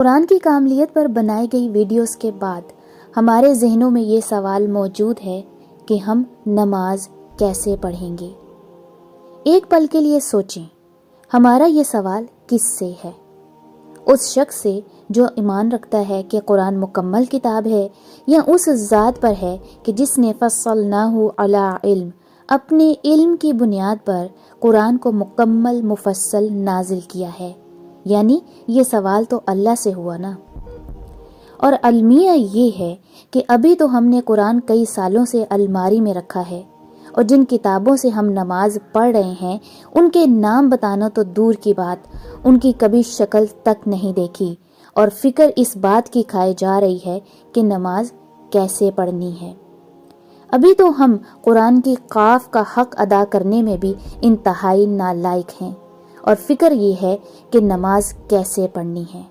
قرآن کی کاملیت پر بنائی گئی ویڈیوز کے بعد ہمارے ذہنوں میں یہ سوال موجود ہے کہ ہم نماز کیسے پڑھیں گے۔ ایک پل کے لیے سوچیں، ہمارا یہ سوال کس سے ہے؟ اس شخص سے جو ایمان رکھتا ہے کہ قرآن مکمل کتاب ہے، یا اس ذات پر ہے کہ جس نے فصلناہ علی علم، اپنے علم کی بنیاد پر قرآن کو مکمل مفصل نازل کیا ہے؟ یعنی یہ سوال تو اللہ سے ہوا نا۔ اور المیہ یہ ہے کہ ابھی تو ہم نے قرآن کئی سالوں سے الماری میں رکھا ہے، اور جن کتابوں سے ہم نماز پڑھ رہے ہیں ان کے نام بتانا تو دور کی بات، ان کی کبھی شکل تک نہیں دیکھی، اور فکر اس بات کی کھائی جا رہی ہے کہ نماز کیسے پڑھنی ہے۔ ابھی تو ہم قرآن کی قاف کا حق ادا کرنے میں بھی انتہائی نالائق ہیں، اور فکر یہ ہے کہ نماز کیسے پڑھنی ہے۔